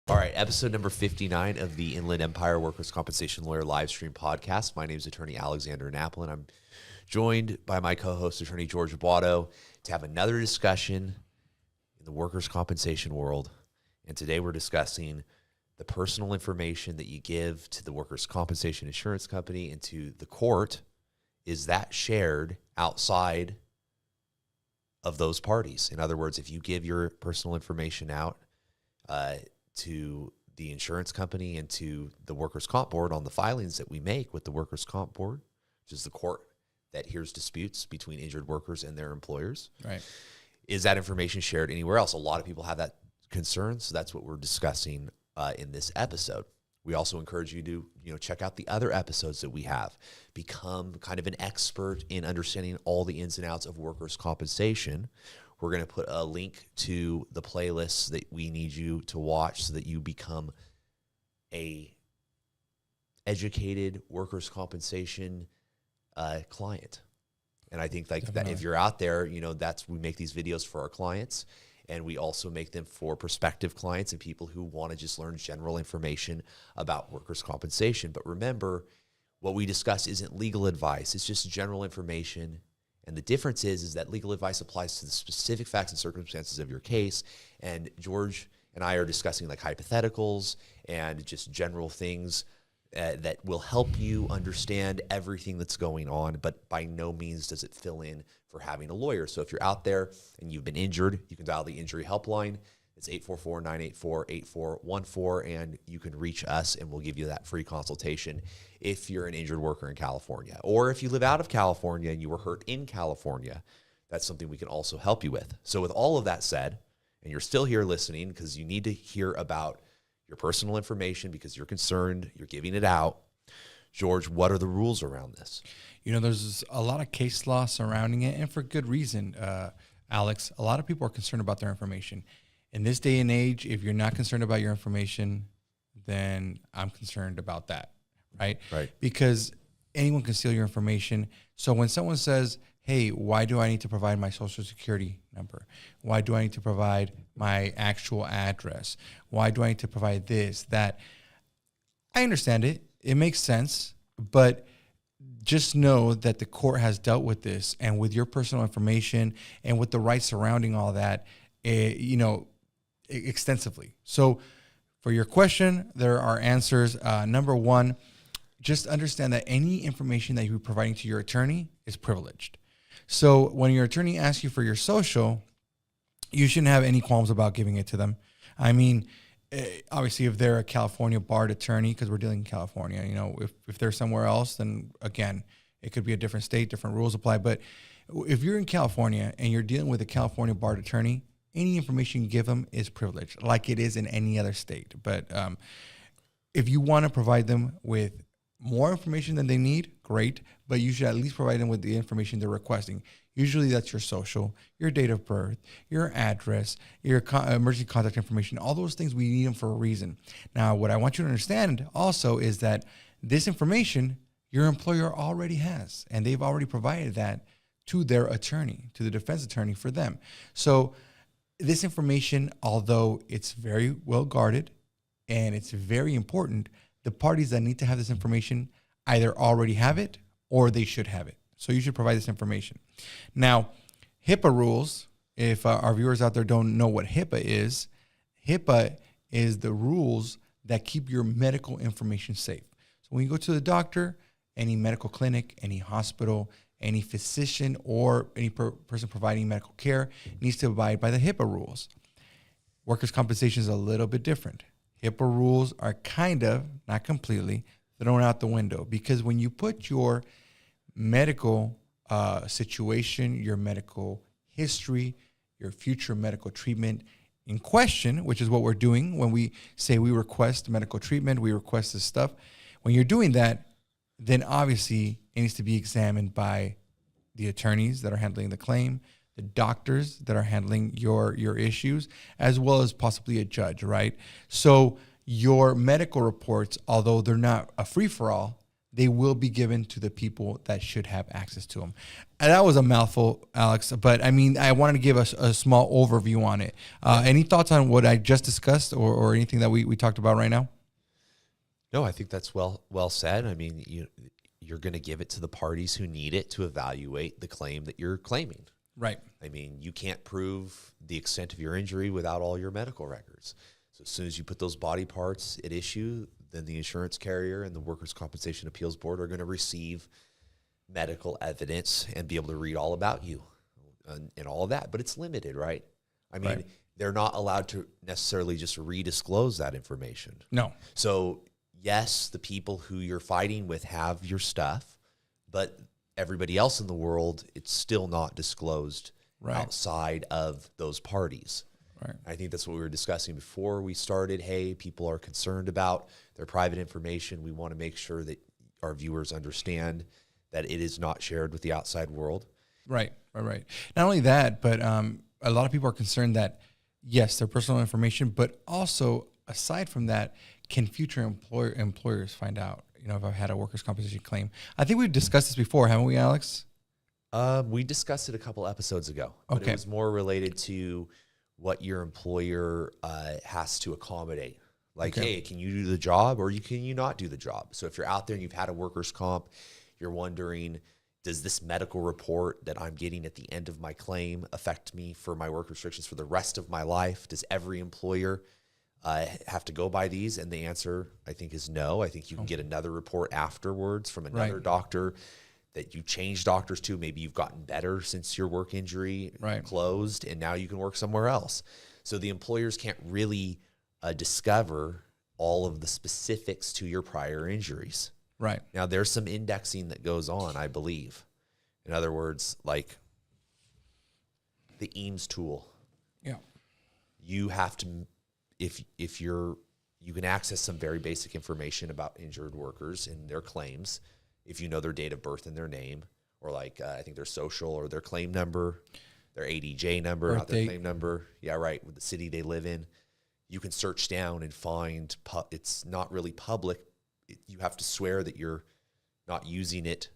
All right, episode number 59 of the Inland Empire Workers' Compensation Lawyer Livestream podcast. My name is Attorney Alexander Napolin. I'm joined by my co-host, Attorney George Abuado, to have another discussion in the workers' compensation world. And today we're discussing the personal information that you give to the workers' compensation insurance company and to the court. Is that shared outside of those parties? In other words, if you give your personal information out to the insurance company and to the workers' comp board on the filings that we make with the workers' comp board, which is the court that hears disputes between injured workers and their employers. Right. Is that information shared anywhere else? A lot of people have that concern, so that's what we're discussing in this episode. We also encourage you to check out the other episodes that we have. Become kind of an expert in understanding all the ins and outs of workers' compensation. We're going to put a link to the playlists that we need you to watch so that you become a educated workers' compensation client. And I think that if you're out there, we make these videos for our clients, and we also make them for prospective clients and people who want to just learn general information about workers' compensation. But remember, what we discuss isn't legal advice. It's just general information. And the difference is that legal advice applies to the specific facts and circumstances of your case. And George and I are discussing like hypotheticals and just general things that will help you understand everything that's going on, but by no means does it fill in for having a lawyer. So if you're out there and you've been injured, you can dial the injury helpline. It's 844-984-8414, and you can reach us, and we'll give you that free consultation if you're an injured worker in California. Or if you live out of California and you were hurt in California, that's something we can also help you with. So with all of that said, and you're still here listening because you need to hear about your personal information because you're concerned, you're giving it out. George, what are the rules around this? There's a lot of case law surrounding it, and for good reason, Alex. A lot of people are concerned about their information. In this day and age, if you're not concerned about your information, then I'm concerned about that, right? Right. Because anyone can steal your information. So when someone says, hey, why do I need to provide my social security number? Why do I need to provide my actual address? Why do I need to provide this, that? I understand it. It makes sense. But just know that the court has dealt with this, and with your personal information and with the rights surrounding all that, extensively. So for your question, there are answers. Number one, just understand that any information that you're providing to your attorney is privileged. So when your attorney asks you for your social, you shouldn't have any qualms about giving it to them. I mean, obviously, if they're a California barred attorney, because we're dealing in California, if they're somewhere else, then again, it could be a different state, different rules apply. But if you're in California and you're dealing with a California barred attorney, any information you give them is privileged, like it is in any other state. But if you want to provide them with more information than they need, great. But you should at least provide them with the information they're requesting. Usually that's your social, your date of birth, your address, your emergency contact information. All those things, we need them for a reason. Now, what I want you to understand also is that this information your employer already has, and they've already provided that to their attorney, to the defense attorney for them. So this information, although it's very well guarded and it's very important, the parties that need to have this information either already have it or they should have it. So you should provide this information. Now, HIPAA rules, if our viewers out there don't know what HIPAA is the rules that keep your medical information safe. So when you go to the doctor, any medical clinic, any hospital, any physician, or any person providing medical care needs to abide by the HIPAA rules. Workers' compensation is a little bit different. HIPAA rules are kind of, not completely, thrown out the window, because when you put your medical situation, your medical history, your future medical treatment in question, which is what we're doing when we say we request medical treatment, we request this stuff. When you're doing that, then obviously it needs to be examined by the attorneys that are handling the claim, the doctors that are handling your issues, as well as possibly a judge, right? So your medical reports, although they're not a free-for-all, they will be given to the people that should have access to them. And that was a mouthful, Alex, but I mean, I wanted to give us a small overview on it. Any thoughts on what I just discussed or anything that we talked about right now? No, I think that's well said. I mean, you're going to give it to the parties who need it to evaluate the claim that you're claiming. Right. I mean, you can't prove the extent of your injury without all your medical records. So as soon as you put those body parts at issue, then the insurance carrier and the Workers' Compensation Appeals Board are going to receive medical evidence and be able to read all about you and all of that. But it's limited, right? I mean, they're not allowed to necessarily just redisclose that information. No. So yes, the people who you're fighting with have your stuff, but everybody else in the world, it's still not disclosed outside of those parties. Right. I think that's what we were discussing before we started. Hey, people are concerned about their private information. We want to make sure that our viewers understand that it is not shared with the outside world. Right. Not only that, but a lot of people are concerned that, yes, their personal information, but also aside from that, can future employers find out, if I've had a workers' compensation claim? I think we've discussed this before, haven't we, Alex? We discussed it a couple episodes ago. But it was more related to what your employer has to accommodate. Like, hey, can you do the job or can you not do the job? So if you're out there and you've had a workers' comp, you're wondering, does this medical report that I'm getting at the end of my claim affect me for my work restrictions for the rest of my life? Does every employer have to go by these? And the answer, I think, is no. I think you can get another report afterwards from another doctor that you changed doctors to. Maybe you've gotten better since your work injury closed and now you can work somewhere else. So the employers can't really discover all of the specifics to your prior injuries. Right. Now, there's some indexing that goes on, I believe. In other words, like the Eames tool. Yeah. You have to, if you can access some very basic information about injured workers and their claims, if you know their date of birth and their name, or like I think their social or their claim number, their ADJ number, not their claim number. Yeah, right. With the city they live in, you can search down and find. It's not really public. You have to swear that you're not using it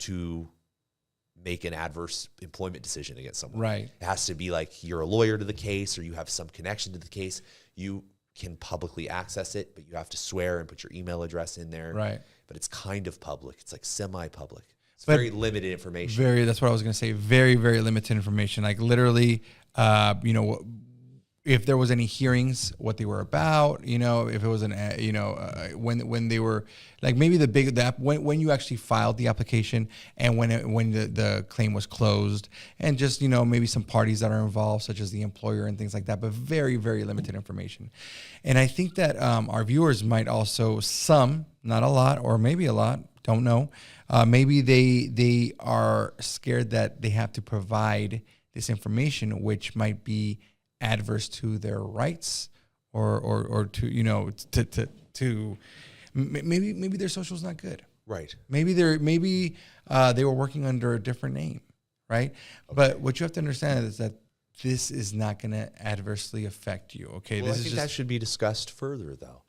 to make an adverse employment decision against someone. Right. It has to be like you're a lawyer to the case or you have some connection to the case. You can publicly access it, but you have to swear and put your email address in there. Right. But it's kind of public. It's like semi-public. It's very limited information. That's what I was going to say. Very, very limited information. Like literally, if there was any hearings, what they were about, if it was when they were like maybe when you actually filed the application and when the claim was closed and just, maybe some parties that are involved, such as the employer and things like that, but very, very limited information. And I think that our viewers might also, not a lot, or maybe a lot, don't know. Maybe they are scared that they have to provide this information, which might be adverse to their rights or to maybe their social is not good. Right. Maybe they were working under a different name. Right. Okay. But what you have to understand is that this is not going to adversely affect you. Okay. Well, I think that should be discussed further though.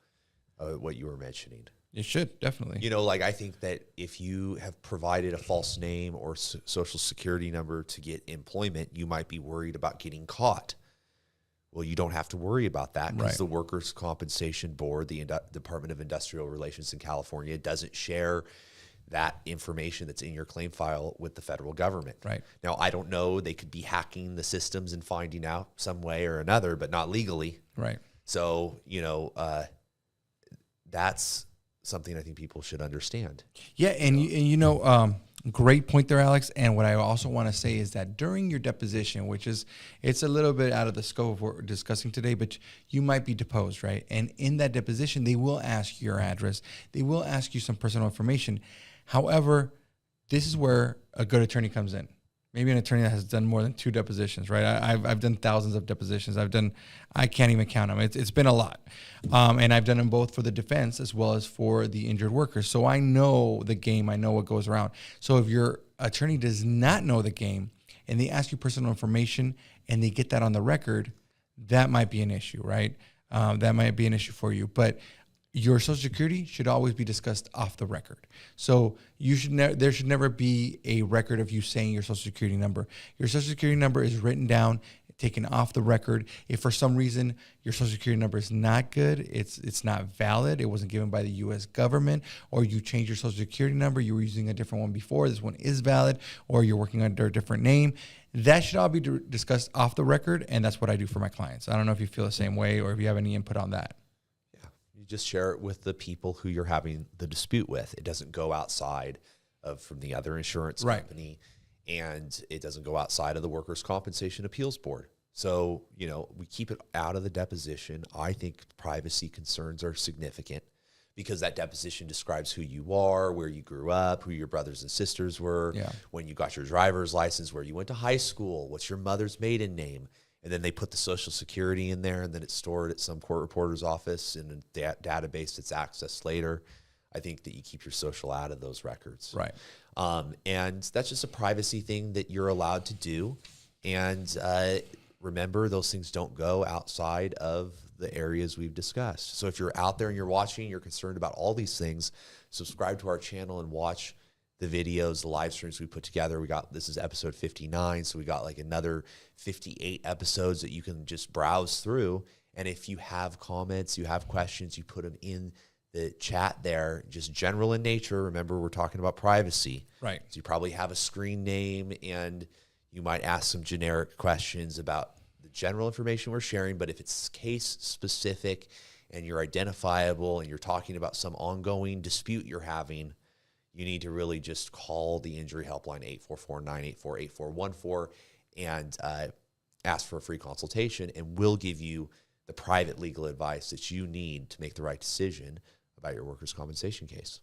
What you were mentioning. It should, definitely. Like I think that if you have provided a false name or social security number to get employment, you might be worried about getting caught. Well, you don't have to worry about that because the Workers' Compensation Board, the Department of Industrial Relations in California, doesn't share that information that's in your claim file with the federal government. Right. Now, I don't know. They could be hacking the systems and finding out some way or another, but not legally. Right. So, that's something I think people should understand. Yeah, great point there, Alex. And what I also want to say is that during your deposition, it's a little bit out of the scope of what we're discussing today, but you might be deposed, right? And in that deposition, they will ask your address. They will ask you some personal information. However, this is where a good attorney comes in. Maybe an attorney that has done more than 2 depositions, right? I've done thousands of depositions. I can't even count them. It's been a lot. And I've done them both for the defense as well as for the injured workers. So I know the game. I know what goes around. So if your attorney does not know the game and they ask you personal information and they get that on the record, that might be an issue, right? That might be an issue for you. But your Social Security should always be discussed off the record. So there should never be a record of you saying your Social Security number. Your Social Security number is written down, taken off the record. If for some reason your Social Security number is not good, it's not valid, it wasn't given by the U.S. government, or you changed your Social Security number, you were using a different one before, this one is valid, or you're working under a different name, that should all be discussed off the record, and that's what I do for my clients. I don't know if you feel the same way or if you have any input on that. You just share it with the people who you're having the dispute with. It doesn't go outside of from the other insurance company, and it doesn't go outside of the Workers' Compensation Appeals Board. So, we keep it out of the deposition. I think privacy concerns are significant because that deposition describes who you are, where you grew up, who your brothers and sisters were, when you got your driver's license, where you went to high school, what's your mother's maiden name. And then they put the Social Security in there, and then it's stored at some court reporter's office in a database that's accessed later. I think that you keep your social out of those records. Right. And that's just a privacy thing that you're allowed to do. And remember, those things don't go outside of the areas we've discussed. So if you're out there and you're watching, you're concerned about all these things, subscribe to our channel and watch the videos, the live streams we put together. This is episode 59. So we got like another 58 episodes that you can just browse through. And if you have comments, you have questions, you put them in the chat there, just general in nature. Remember, we're talking about privacy. Right. So you probably have a screen name, and you might ask some generic questions about the general information we're sharing. But if it's case specific and you're identifiable and you're talking about some ongoing dispute you're having, you need to really just call the injury helpline 844-984-8414 and ask for a free consultation, and we'll give you the private legal advice that you need to make the right decision about your workers' compensation case.